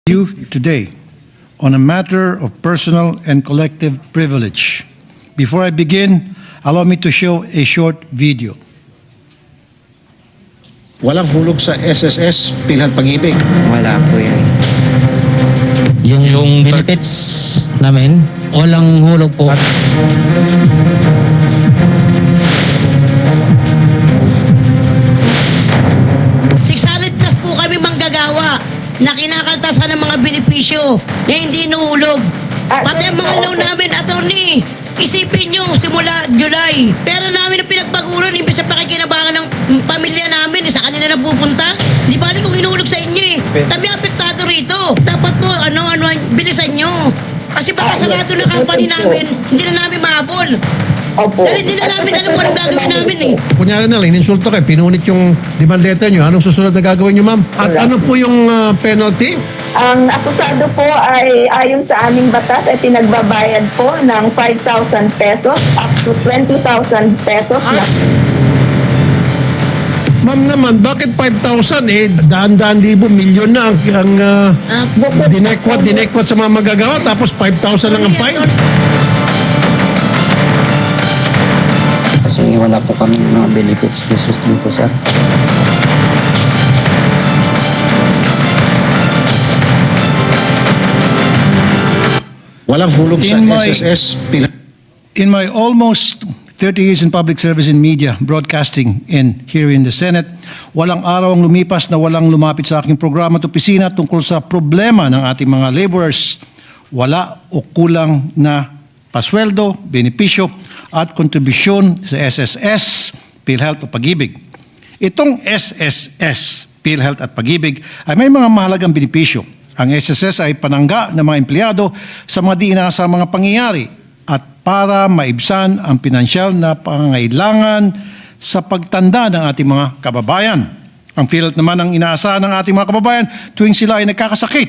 you today on a matter of personal and collective privilege. Before I begin, allow me to show a short video. Walang hulog sa SSS, Pilhan Pag-ibig. Wala po yan. Yung benefits namin, walang hulog po. Plus po kami manggagawa na kinakaltasan ng mga benepisyo na hindi inuhulog. Pati ang mga loan namin, attorney, isipin nyo, simula July, pera namin ang pinagpaguran, imbes sa pakikinabangan ng pamilya namin, sa kanila na pupunta. Di ba kung inuhulog sa inyo eh. Kami apektado rito. Dapat po, bilisan nyo. Kasi baka sarado na company namin, hindi na namin mahabol. Opo. Dahil hindi na namin alam kung anong gagawin namin eh. Kunyari na lang, ininsulto kayo, pinunit yung demand letter nyo. Anong susunod na gagawin nyo, ma'am? At ano po yung penalty? Ang akusado po ay ayon sa aming batas ay pinagbabayad po ng 5,000 pesos up to 20,000 pesos. Ma'am naman, bakit 5,000? Daan-daan libo, milyon na ang dinekwat sa mga magagawa, tapos 5,000 lang ang fine. Kasi wala po kami mga benefits Jesus din po, sir. Walang hulog sa In my- SSS, Pilhan. In my almost 30 years in public service in media, broadcasting, and here in the Senate, walang araw ang lumipas na walang lumapit sa aking programa at opisina tungkol sa problema ng ating mga laborers. Wala o kulang na pasweldo, benepisyo at kontribusyon sa SSS, PhilHealth o Pag-ibig. Itong SSS, PhilHealth at Pag-ibig ay may mga mahalagang benepisyo. Ang SSS ay panangga ng mga empleyado sa mga di inaasahang mga pangyayari at para maibsan ang pinansyal na pangangailangan sa pagtanda ng ating mga kababayan. Ang PhilHealth naman ang inaasahan ng ating mga kababayan tuwing sila ay nagkakasakit.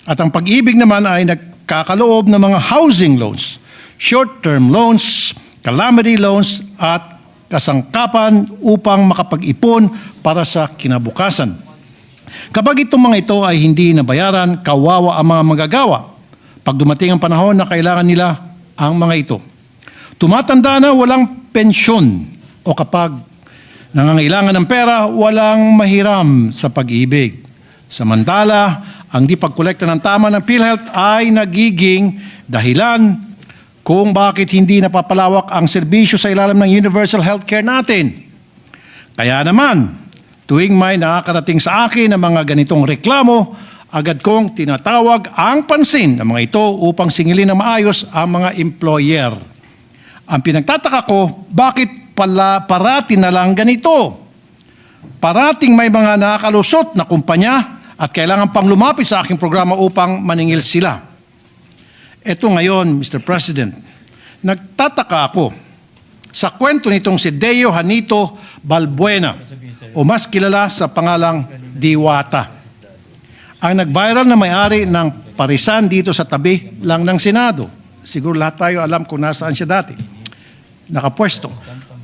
At ang Pag-ibig naman ay nagkakaloob ng mga housing loans, short-term loans, calamity loans at kasangkapan upang makapag-ipon para sa kinabukasan. Kapag itong mga ito ay hindi nabayaran, kawawa ang mga magagawa pag dumating ang panahon na kailangan nila ang mga ito. Tumatanda na walang pensyon o kapag nangangailangan ng pera, walang mahiram sa pag-ibig. Samantala, ang di pagkolekta ng tama ng PhilHealth ay nagiging dahilan kung bakit hindi napapalawak ang serbisyo sa ilalim ng universal healthcare natin. Kaya naman, tuwing may nakakarating sa akin ng mga ganitong reklamo, agad kong tinatawag ang pansin ng mga ito upang singilin na maayos ang mga employer. Ang pinagtataka ko, bakit parati na lang ganito? Parating may mga nakakalusot na kumpanya at kailangan pang lumapit sa aking programa upang maningil sila. Ito ngayon, Mr. President, nagtataka ako sa kwento nitong si Deo Hanito Balbuena o mas kilala sa pangalang Diwata. Ang nag-viral na may-ari ng parisan dito sa tabi lang ng Senado. Siguro lahat tayo alam kung nasaan siya dati. Nakapwesto.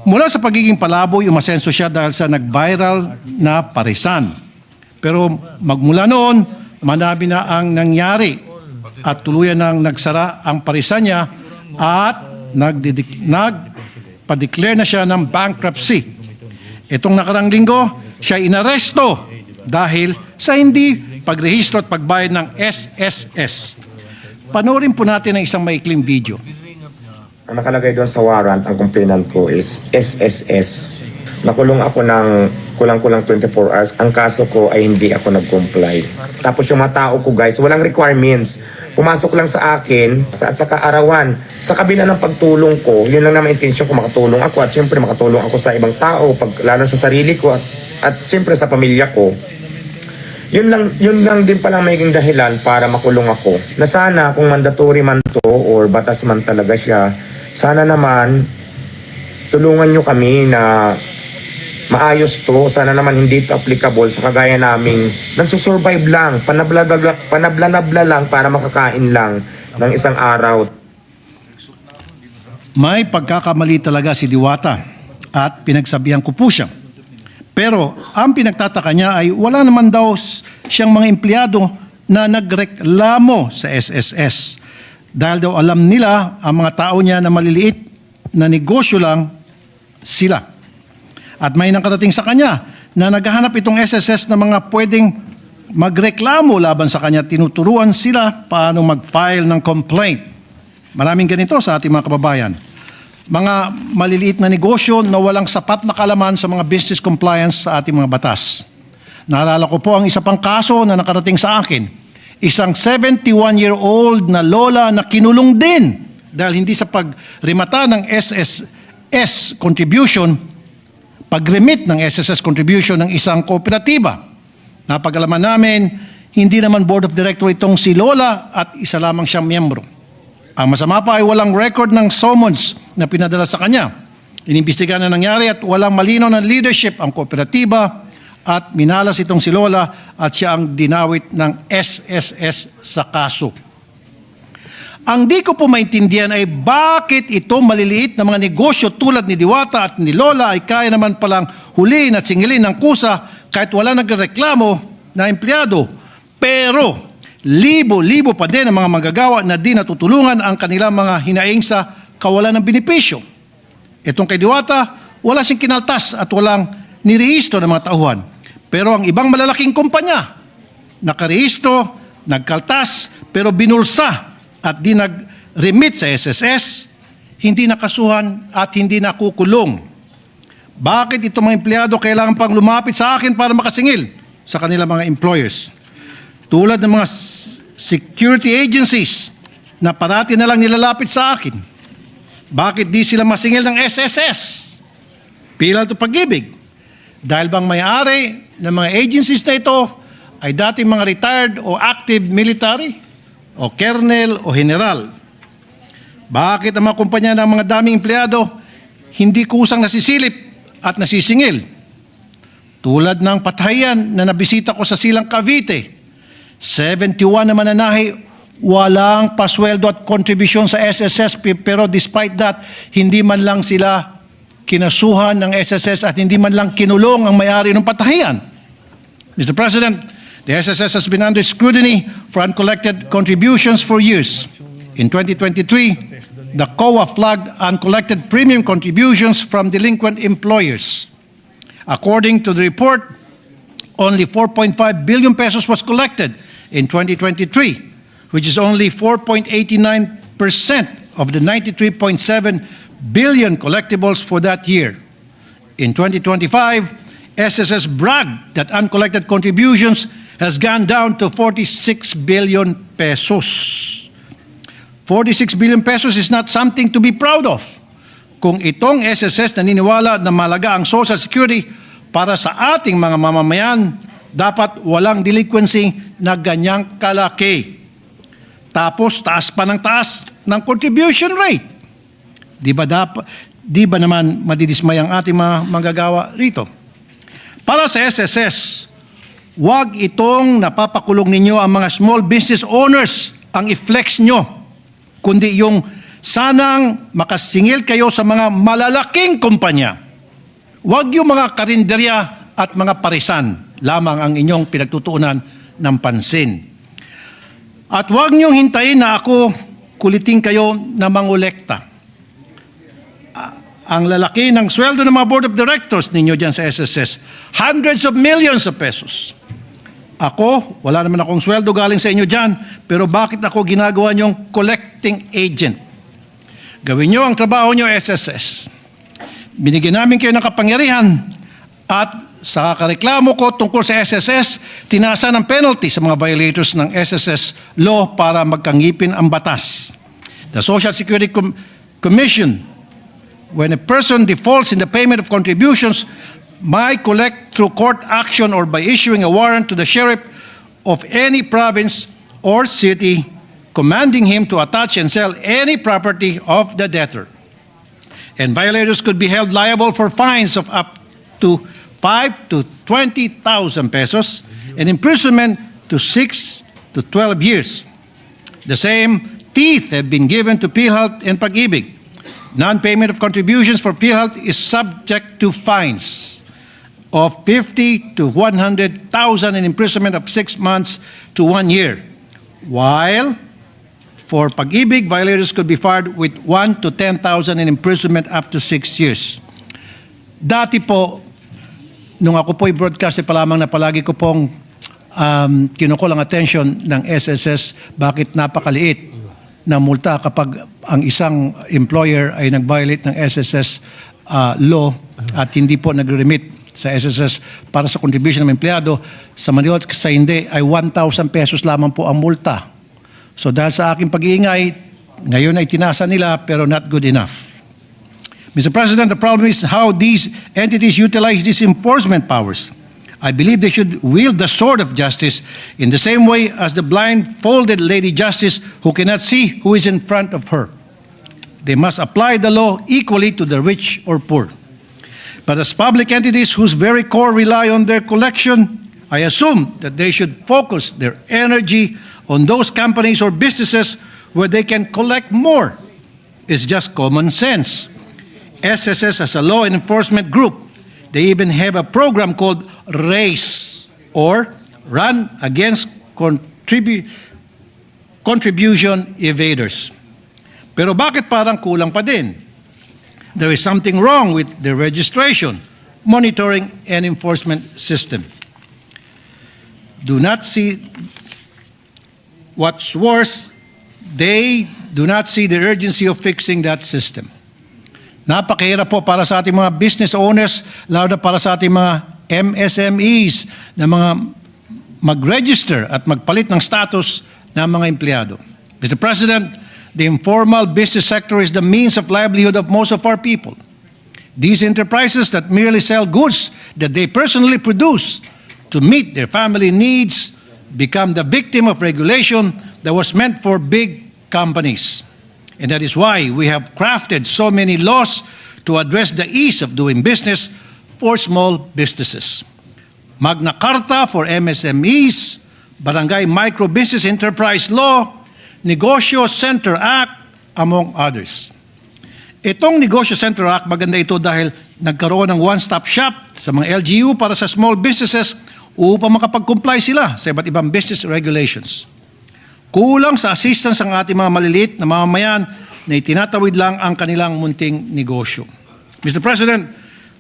Mula sa pagiging palaboy, umasenso siya dahil sa nag-viral na parisan. Pero magmula noon, madami na ang nangyari at tuluyan nang nagsara ang parisan niya at nagpa-declare na siya ng bankruptcy. Itong nakarang linggo, siya inaresto dahil sa hindi pagrehistro at pagbayad ng SSS. Panoorin po natin ang isang maikling video. Ang nakalagay doon sa warrant, ang complainant ko is SSS. Nakulong ako ng kulang-kulang 24 hours. Ang kaso ko ay hindi ako nag-comply. Tapos yung mga tao ko guys, walang requirements. Pumasok lang sa akin at saka arawan. Sa kabila ng pagtulong ko, yun lang naman intention ko, makatulong ako. At siyempre makatulong ako sa ibang tao, lalo sa sarili ko at siyempre sa pamilya ko. Yun lang din palang magiging dahilan para makulong ako. Na sana kung mandatory man to or batas man talaga siya, sana naman tulungan nyo kami na maayos to. Sana naman hindi ito applicable sa kagaya naming nagsusurvive lang, panabla-nabla lang para makakain lang ng isang araw. May pagkakamali talaga si Diwata at pinagsabihan ko po siya. Pero ang pinagtataka niya ay wala naman daw siyang mga empleyado na nagreklamo sa SSS dahil daw alam nila ang mga tao niya na maliliit na negosyo lang sila. At may nakarating sa kanya na naghahanap itong SSS na mga pwedeng magreklamo laban sa kanya. Tinuturuan sila paano mag-file ng complaint. Maraming ganito sa ating mga kababayan. Mga maliliit na negosyo na walang sapat na kalaman sa mga business compliance sa ating mga batas. Naalala ko po ang isa pang kaso na nakarating sa akin. Isang 71-year-old na lola na kinulong din dahil hindi sa pagrimata ng SSS contribution, pag-remit ng SSS contribution ng isang kooperatiba. Napag-alaman namin, hindi naman board of director itong si lola at isa lamang siyang miyembro. Ang masama pa ay walang record ng summons na pinadala sa kanya. Inimbestigahan na nangyari at walang malinaw na leadership ang kooperatiba at minalas itong si lola at siya ang dinawit ng SSS sa kaso. Ang di ko po maintindihan ay bakit itong maliliit na mga negosyo tulad ni Diwata at ni Lola ay kaya naman palang huliin at singilin ng kusa kahit wala nagreklamo na empleyado. Pero libo-libo pa din ang mga manggagawa na di natutulungan ang kanilang mga hinaing sa kawalan ng benepisyo. Itong kay Diwata, wala siyang kinaltas at walang nirehistro ng mga tauhan. Pero ang ibang malalaking kumpanya, nakarehistro, nagkaltas, pero binulsa at di nag-remit sa SSS, hindi nakasuhan at hindi nakukulong. Bakit itong mga empleyado kailangan pang lumapit sa akin para makasingil sa kanilang mga employers? Tulad ng mga security agencies na parati na lang nilalapit sa akin. Bakit di sila masingil ng SSS? PhilHealth o Pag-ibig. Dahil bang may-ari ng mga agencies na ito ay dating mga retired o active military o colonel o general? Bakit ang mga kumpanya ng mga daming empleyado hindi kusang nasisilip at nasisingil? Tulad ng patayan na nabisita ko sa Silang Cavite, 71 na mananahi, walang pasweldo at kontribusyon sa SSS, pero despite that, hindi man lang sila kinasuhan ng SSS at hindi man lang kinulong ang may-ari ng patahian. Mr. President, the SSS has been under scrutiny for uncollected contributions for years. In 2023, the COA flagged uncollected premium contributions from delinquent employers. According to the report, only 4.5 billion pesos was collected in 2023, which is only 4.89% of the 93.7 billion collectibles for that year. In 2025, SSS bragged that uncollected contributions has gone down to 46 billion pesos. 46 billion pesos is not something to be proud of. Kung itong SSS naniniwala na malaga ang Social Security para sa ating mga mamamayan, dapat walang delinquency na ganyang kalaki. Tapos taas pa ng taas ng contribution rate. Di ba naman madidismay ang ating mga manggagawa rito? Para sa SSS, wag itong napapakulong ninyo ang mga small business owners ang i-flex nyo, kundi yung sanang makasingil kayo sa mga malalaking kumpanya. Wag yung mga karinderya at mga parisan lamang ang inyong pinagtutuunan ng pansin. At wag niyong hintayin na ako kulitin kayo na mangolekta. Ang lalaki ng sweldo ng mga board of directors ninyo dyan sa SSS, hundreds of millions of pesos. Ako, wala naman akong sweldo galing sa inyo dyan, pero bakit ako ginagawa niyong collecting agent? Gawin niyo ang trabaho niyo, SSS. Binigyan namin kayo ng kapangyarihan at sa kareklamo ko tungkol sa SSS, tinasa ng penalty sa mga violators ng SSS law para magkangipin ang batas. The Social Security Commission, when a person defaults in the payment of contributions, might collect through court action or by issuing a warrant to the sheriff of any province or city, commanding him to attach and sell any property of the debtor. And violators could be held liable for fines of up to 5 to 20,000 pesos and imprisonment to 6 to 12 years. The same teeth have been given to PhilHealth and Pag-ibig. Non-payment of contributions for PhilHealth is subject to fines. of 50 to 100,000 in imprisonment of 6 months to 1 year, while for pag-ibig, violators could be fined with 1 to 10,000 in imprisonment up to 6 years. Dati po, nung ako po'y broadcaster pa lamang na palagi ko pong kinukulang attention ng SSS bakit napakaliit na multa kapag ang isang employer ay nag-violate ng SSS law at hindi po nag-remit sa SSS para sa contribution ng empleyado. Sa Manila, sa hindi ay 1,000 pesos lamang po ang multa. So dahil sa aking pag-iingay, ngayon ay tinasa nila pero not good enough. Mr. President, the problem is how these entities utilize these enforcement powers. I believe they should wield the sword of justice in the same way as the blindfolded Lady Justice who cannot see who is in front of her. They must apply the law equally to the rich or poor. But as public entities whose very core rely on their collection, I assume that they should focus their energy on those companies or businesses where they can collect more. It's just common sense. SSS has a law enforcement group. They even have a program called RACE, or Run Against Contribution Evaders. Pero bakit parang kulang pa din? There is something wrong with the registration, monitoring, and enforcement system. Do not see what's worse, they do not see the urgency of fixing that system. Napakahirap po para sa ating mga business owners, lalo na para sa ating mga MSMEs na mga mag-register at magpalit ng status ng mga empleyado. Mr. President, the informal business sector is the means of livelihood of most of our people. These enterprises that merely sell goods that they personally produce to meet their family needs become the victim of regulation that was meant for big companies. And that is why we have crafted so many laws to address the ease of doing business for small businesses. Magna Carta for MSMEs, Barangay Micro Business Enterprise Law, Negosyo Center Act, among others. Itong Negosyo Center Act, maganda ito dahil nagkaroon ng one-stop shop sa mga LGU para sa small businesses upang makapag-comply sila sa iba't ibang business regulations. Kulang sa assistance ang ating mga maliliit na mamamayan na itinatawid lang ang kanilang munting negosyo. Mr. President,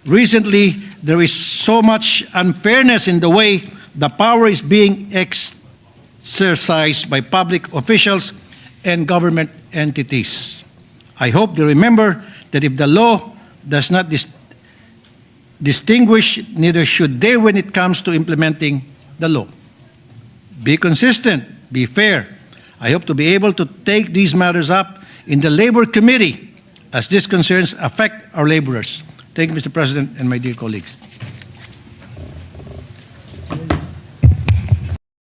recently there is so much unfairness in the way the power is being exercised by public officials and government entities. I hope they remember that if the law does not distinguish, neither should they when it comes to implementing the law. Be consistent, be fair. I hope to be able to take these matters up in the Labor Committee as these concerns affect our laborers. Thank you, Mr. President, and my dear colleagues.